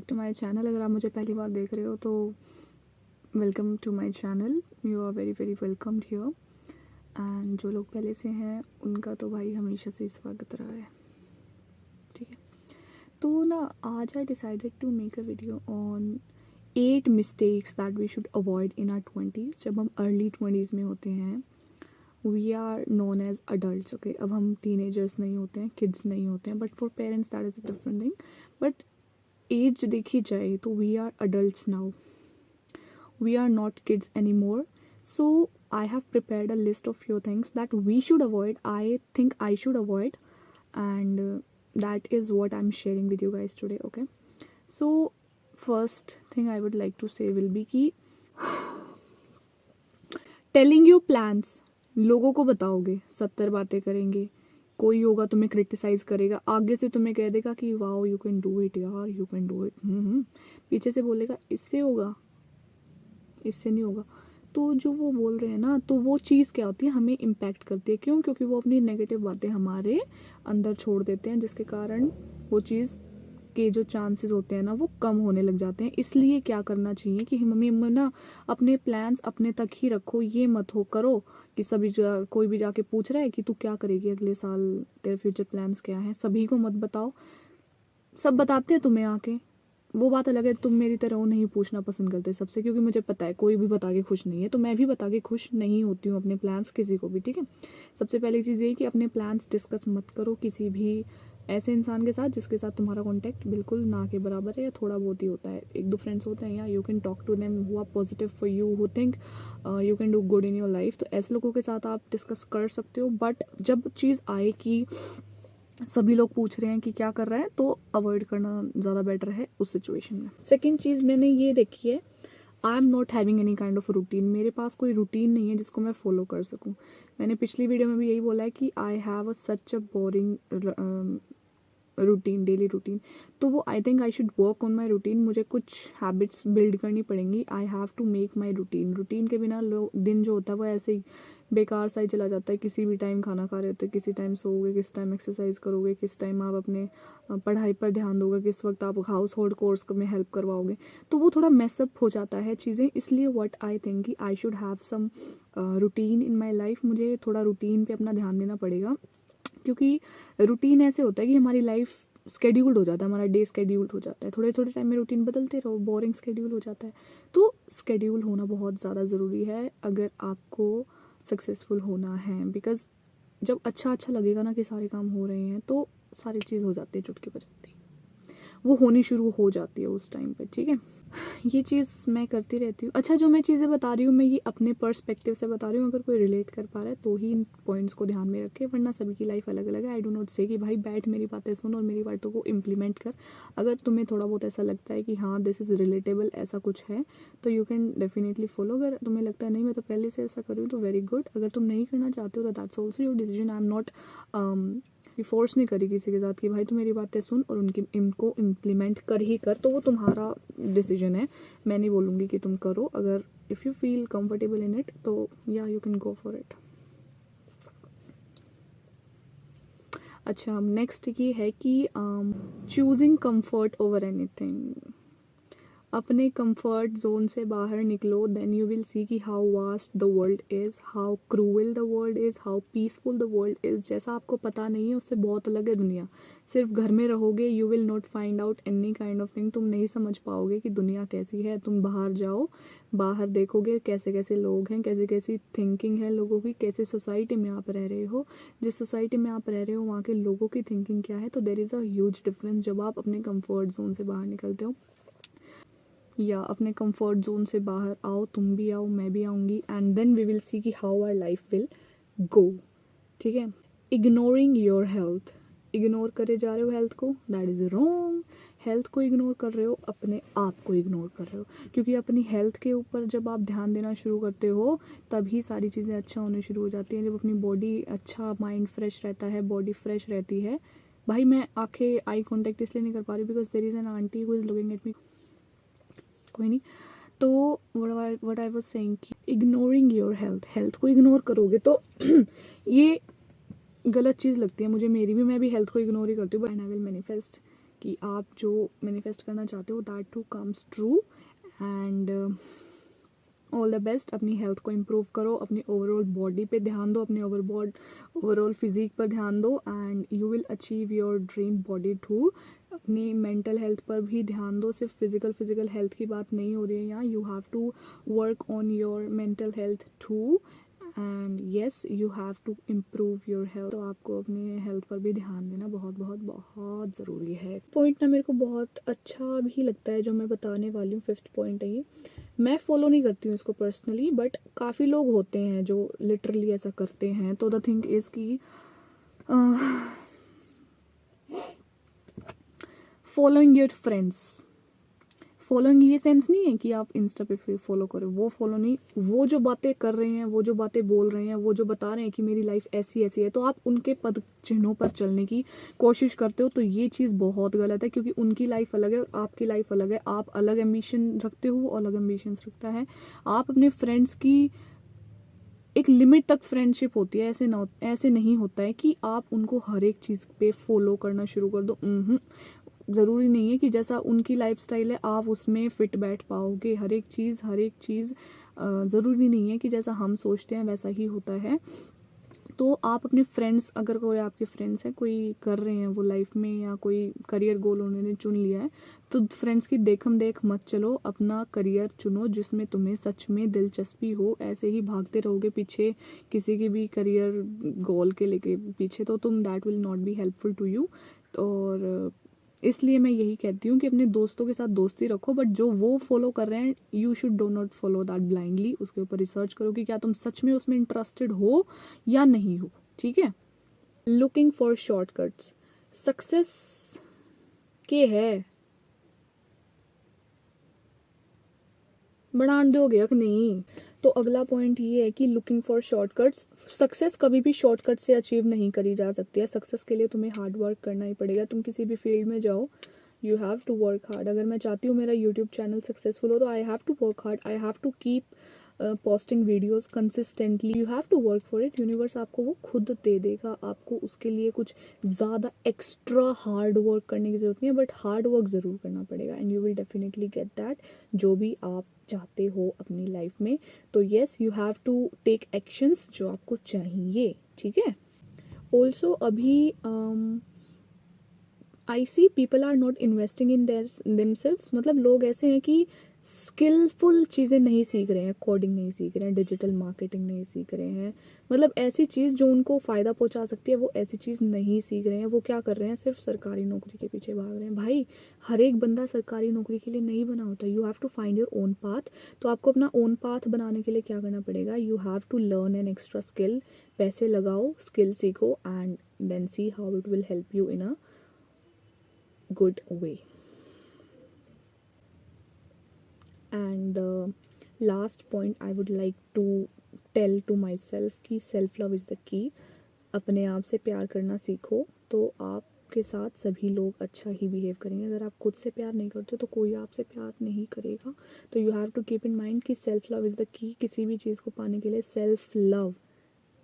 Back to my channel. अगर आप मुझे पहली बार देख रहे हो तो welcome to my channel, you are very very welcomed here. And जो लोग पहले से हैं उनका तो भाई हमेशा से स्वागत रहा है, ठीक है। तो ना आज I decided to make a video on 8 mistakes that we should avoid in our 20s। जब हम अर्ली 20s में होते हैं, we are known as adult, okay. अब हम टीनेजर्स नहीं होते हैं, किड्स नहीं होते हैं, but for parents that is a different thing. But as देखी जाए तो we are adults now, we are not kids anymore. So I have prepared a list of few things that we should avoid, I think I should avoid, and that is what I'm sharing with you guys today, okay. So first thing I would like to say will be ki telling you plans। लोगों को बताओगे, 70 बातें करेंगे, कोई होगा तुम्हें criticise करेगा, आगे से तुम्हें कह देगा कि wow you can do it यार, यू कैन डू इट, पीछे से बोलेगा इससे होगा, इससे नहीं होगा। तो जो वो बोल रहे हैं ना, तो वो चीज़ क्या होती है, हमें इम्पैक्ट करती है। क्यों? क्योंकि वो अपनी नेगेटिव बातें हमारे अंदर छोड़ देते हैं, जिसके कारण वो चीज़ के जो चांसेस होते हैं ना वो कम होने लग जाते हैं। इसलिए क्या करना चाहिए कि हमें ना अपने प्लान्स अपने तक ही रखो। ये मत हो करो कि कोई भी जाके पूछ रहा है कि तू क्या करेगी अगले साल, तेरे फ्यूचर प्लान्स क्या हैं, सभी को मत बताओ। सब बताते हैं तुम्हें आके, वो बात अलग है। तुम मेरी तरह नहीं पूछना पसंद करते सबसे, क्योंकि मुझे पता है कोई भी बता के खुश नहीं है, तो मैं भी बता के खुश नहीं होती हूँ अपने प्लान्स किसी को भी, ठीक है। सबसे पहली चीज़ ये कि अपने प्लान्स डिस्कस मत करो किसी भी ऐसे इंसान के साथ जिसके साथ तुम्हारा कॉन्टैक्ट बिल्कुल ना के बराबर है या थोड़ा बहुत ही होता है। एक दो फ्रेंड्स होते हैं, या you can talk to them who are positive for you, who think you can do good in your life. तो ऐसे लोगों के साथ आप डिस्कस कर सकते हो। बट जब चीज़ आए कि सभी लोग पूछ रहे हैं कि क्या कर रहा है, तो अवॉइड करना ज़्यादा बेटर है उस सिचुएशन में। सेकेंड चीज़ मैंने ये देखी है, I am not having any kind of routine. मेरे पास कोई रूटीन नहीं है जिसको मैं फॉलो कर सकूं। मैंने पिछली वीडियो में भी यही बोला है कि I have a such a boring routine, daily routine. तो वो I think I should work on my routine. मुझे कुछ हैबिट्स बिल्ड करनी पड़ेंगी। I have to make my routine. Routine के बिना दिन जो होता है वो ऐसे ही बेकार सा ही चला जाता है। किसी भी टाइम खाना खा रहे होते, किसी टाइम सोओगे, किस टाइम एक्सरसाइज करोगे, किस टाइम आप अपने पढ़ाई पर ध्यान दोगे, किस वक्त आप हाउस होल्ड कोर्स में हेल्प करवाओगे, तो वो थोड़ा मेसअप हो जाता है चीज़ें। इसलिए व्हाट आई थिंक कि I should have some routine in my life. मुझे थोड़ा रूटीन पे अपना ध्यान देना पड़ेगा, क्योंकि रूटीन ऐसे होता है कि हमारी लाइफ स्केड्यूल्ड हो जाता है, हमारा डे स्केड्यूल्ड हो जाता है। थोड़े थोड़े टाइम में रूटीन बदलते रहो, बोरिंग स्केड्यूल हो जाता है। तो स्केड्यूल होना बहुत ज़्यादा ज़रूरी है अगर आपको सक्सेसफुल होना है। बिकॉज जब अच्छा अच्छा लगेगा ना कि सारे काम हो रहे हैं, तो सारी चीज़ हो जाती है चुटकी बजाती, वो होनी शुरू हो जाती है उस टाइम पर, ठीक है। ये चीज़ मैं करती रहती हूँ। अच्छा, जो मैं चीज़ें बता रही हूँ मैं ये अपने पर्सपेक्टिव से बता रही हूँ। अगर कोई रिलेट कर पा रहा है तो ही इन पॉइंट्स को ध्यान में रखे, वरना सभी की लाइफ अलग अलग है। आई डो नॉट से कि भाई बैठ मेरी बातें सुन और मेरी बातों को इम्प्लीमेंट कर। अगर तुम्हें थोड़ा बहुत ऐसा लगता है कि हाँ दिस इज़ रिलेटेबल, ऐसा कुछ है, तो यू कैन डेफिनेटली फॉलो। अगर तुम्हें लगता है नहीं मैं तो पहले से ऐसा कर रही हूँ, तो वेरी गुड। अगर तुम नहीं करना चाहते हो तो that's also your decision. I am not कि फोर्स नहीं करी किसी के साथ कि भाई तू मेरी बातें सुन और इनको इम्प्लीमेंट कर ही कर, तो वो तुम्हारा डिसीजन है। मैं नहीं बोलूँगी कि तुम करो। अगर if you feel comfortable in it तो या you can go for it. अच्छा, नेक्स्ट ये है कि चूजिंग कंफर्ट ओवर एनीथिंग। अपने कंफर्ट जोन से बाहर निकलो, देन यू विल सी कि how vast the world is, how cruel the world is, how peaceful the world is. जैसा आपको पता नहीं है उससे बहुत अलग है दुनिया। सिर्फ घर में रहोगे, you will not find out any kind of thing. तुम नहीं समझ पाओगे कि दुनिया कैसी है। तुम बाहर जाओ, बाहर देखोगे कैसे कैसे लोग हैं, कैसे कैसी थिंकिंग है लोगों की, कैसे सोसाइटी में आप रह रहे हो, जिस सोसाइटी में आप रह रहे हो वहाँ के लोगों की थिंकिंग क्या है। तो there is a huge difference जब आप अपने कंफर्ट जोन से बाहर निकलते हो, या अपने कंफर्ट जोन से बाहर आओ। तुम भी आओ, मैं भी आऊँगी, and then we will see कि how our life will go, ठीक है। इग्नोरिंग योर हेल्थ, इग्नोर करे जा रहे हो हेल्थ को, दैट इज़ रॉन्ग। हेल्थ को इग्नोर कर रहे हो, अपने आप को इग्नोर कर रहे हो। क्योंकि अपनी हेल्थ के ऊपर जब आप ध्यान देना शुरू करते हो तभी सारी चीज़ें अच्छा होने शुरू हो जाती हैं। जब अपनी बॉडी अच्छा, माइंड फ्रेश रहता है, बॉडी फ्रेश रहती है। भाई मैं आंखें आई कॉन्टेक्ट इसलिए नहीं कर पा रही because there is an aunty who is looking at me, कोई नहीं। तो व्हाट आई वाज सेइंग कि इग्नोरिंग योर हेल्थ, हेल्थ को इग्नोर करोगे तो ये गलत चीज़ लगती है मुझे। मैं भी हेल्थ को इग्नोर ही करती हूँ, बट आई विल मैनिफेस्ट कि आप जो मैनिफेस्ट करना चाहते हो that to comes true. And all the best. अपनी हेल्थ को इम्प्रूव करो, अपनी ओवरऑल बॉडी पे ध्यान दो, अपने ओवरऑल फिजिक पर ध्यान दो and you will achieve your dream body too. अपनी मेंटल हेल्थ पर भी ध्यान दो, सिर्फ फिजिकल हेल्थ की बात नहीं हो रही है यहाँ, you have to work on your mental health too and yes you have to improve your health. तो आपको अपने हेल्थ पर भी ध्यान देना बहुत बहुत बहुत ज़रूरी है। पॉइंट ना मेरे को बहुत अच्छा भी लगता है जो मैं बताने वाली हूँ, 5th पॉइंट है ये। मैं फॉलो नहीं करती हूँ इसको पर्सनली, बट काफ़ी लोग होते हैं जो लिटरली ऐसा करते हैं। तो द थिंग इज़ कि फॉलोइंग योर फ्रेंड्स। फॉलोइंग ये सेंस नहीं है कि आप इंस्टा पे फॉलो करो, वो फॉलो नहीं। वो जो बातें कर रहे हैं, वो जो बातें बोल रहे हैं, वो जो बता रहे हैं कि मेरी लाइफ ऐसी ऐसी है, तो आप उनके पद चिन्हों पर चलने की कोशिश करते हो, तो ये चीज़ बहुत गलत है। क्योंकि उनकी लाइफ अलग है और आपकी लाइफ अलग है। आप अलग एम्बिशन रखते हो, अलग एम्बिशंस रखता है। आप अपने फ्रेंड्स की एक लिमिट तक फ्रेंडशिप होती है, ऐसे नहीं होता है कि आप उनको हर एक चीज़ पे फॉलो करना शुरू कर दो। ज़रूरी नहीं है कि जैसा उनकी लाइफस्टाइल है आप उसमें फिट बैठ पाओगे। हर एक चीज़ ज़रूरी नहीं है कि जैसा हम सोचते हैं वैसा ही होता है। तो आप अपने फ्रेंड्स, अगर कोई आपके फ्रेंड्स हैं, कोई कर रहे हैं वो लाइफ में या कोई करियर गोल उन्होंने चुन लिया है, तो फ्रेंड्स की देखम देख मत चलो। अपना करियर चुनो जिसमें तुम्हें सच में दिलचस्पी हो। ऐसे ही भागते रहोगे पीछे किसी की भी करियर गोल के लेके पीछे, तो तुम that will not be helpful to you. और इसलिए मैं यही कहती हूँ कि अपने दोस्तों के साथ दोस्ती रखो, बट जो वो फॉलो कर रहे हैं you should do not follow that blindly. उसके ऊपर रिसर्च करो कि क्या तुम सच में उसमें इंटरेस्टेड हो या नहीं हो। ठीक है। लुकिंग फॉर शॉर्टकट्स सक्सेस के है बना दोगे या नहीं। तो अगला पॉइंट ये है कि लुकिंग फॉर शॉर्टकट्स, सक्सेस कभी भी शॉर्टकट से अचीव नहीं करी जा सकती है। सक्सेस के लिए तुम्हें हार्ड वर्क करना ही पड़ेगा। तुम किसी भी फील्ड में जाओ, you have to work hard. अगर मैं चाहती हूँ मेरा यूट्यूब चैनल सक्सेसफुल हो, तो I have to work hard, I have to keep posting videos consistently. You have to work for it. Universe आपको वो खुद दे देगा। आपको उसके लिए कुछ ज़्यादा एक्स्ट्रा हार्ड वर्क करने की जरूरत नहीं है, बट हार्ड वर्क ज़रूर करना पड़ेगा and you will definitely get that जो भी आप चाहते हो अपनी लाइफ में। तो yes you have to take actions जो आपको चाहिए। ठीक है। ऑल्सो अभी I see people are not investing in their themselves. मतलब लोग ऐसे हैं कि स्किलफुल चीज़ें नहीं सीख रहे हैं, कोडिंग नहीं सीख रहे हैं, डिजिटल मार्केटिंग नहीं सीख रहे हैं। मतलब ऐसी चीज़ जो उनको फ़ायदा पहुंचा सकती है वो ऐसी चीज़ नहीं सीख रहे हैं। वो क्या कर रहे हैं, सिर्फ सरकारी नौकरी के पीछे भाग रहे हैं। भाई हर एक बंदा सरकारी नौकरी के लिए नहीं बना होता। You have to find your own path. तो आपको अपना ओन पाथ बनाने के लिए क्या करना पड़ेगा, you have to learn an extra skill. पैसे लगाओ, स्किल सीखो and then see how it will help you in a good way. And the last point I would like to tell to myself कि self love is the key. अपने आप से प्यार करना सीखो तो आपके साथ सभी लोग अच्छा ही बिहेव करेंगे। अगर आप खुद से प्यार नहीं करते तो कोई आपसे प्यार नहीं करेगा। तो you have to keep in mind कि self love is the key. किसी भी चीज़ को पाने के लिए सेल्फ लव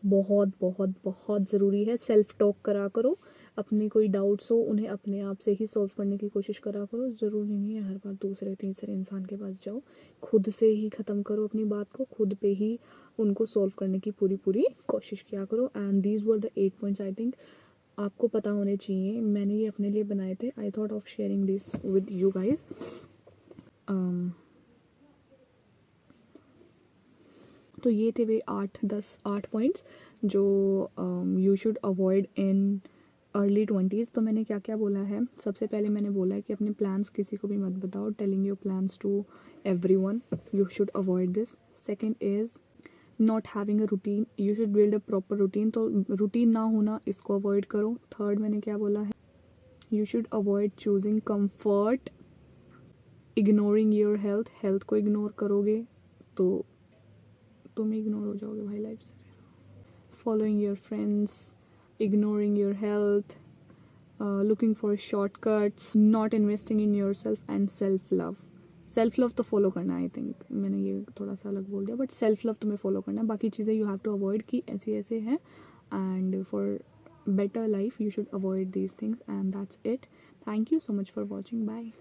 बहुत बहुत बहुत ज़रूरी है। सेल्फ टॉक करा करो। अपने कोई डाउट्स हो उन्हें अपने आप से ही सॉल्व करने की कोशिश करा करो। ज़रूरी नहीं है हर बार दूसरे तीसरे इंसान के पास जाओ। खुद से ही ख़त्म करो अपनी बात को, खुद पे ही उनको सॉल्व करने की पूरी कोशिश किया करो। And these were the 8 points I think आपको पता होने चाहिए। मैंने ये अपने लिए बनाए थे। I thought of sharing this with you guys. तो ये थे वे 8 पॉइंट्स जो you should avoid in early 20s। तो मैंने क्या क्या बोला है, सबसे पहले मैंने बोला है कि अपने प्लान्स किसी को भी मत बताओ। Telling your plans to everyone, you should avoid this. Second is not having a routine, you should build a proper routine. तो रूटीन ना होना, इसको अवॉइड करो। थर्ड मैंने क्या बोला है, you should avoid choosing comfort, ignoring your health. Health को इग्नोर करोगे तो तुम इग्नोर हो जाओगे भाई लाइफ से। Following your friends, ignoring your health, looking for shortcuts, not investing in yourself and self love. Self love तो फॉलो करना है। आई थिंक मैंने ये थोड़ा सा अलग बोल दिया, बट सेल्फ लव तुम्हें फॉलो करना है। बाकी चीज़ें यू हैव टू अवॉइड कि ऐसे ऐसे हैं and for better life you should avoid these things and that's it. Thank you so much for watching, bye.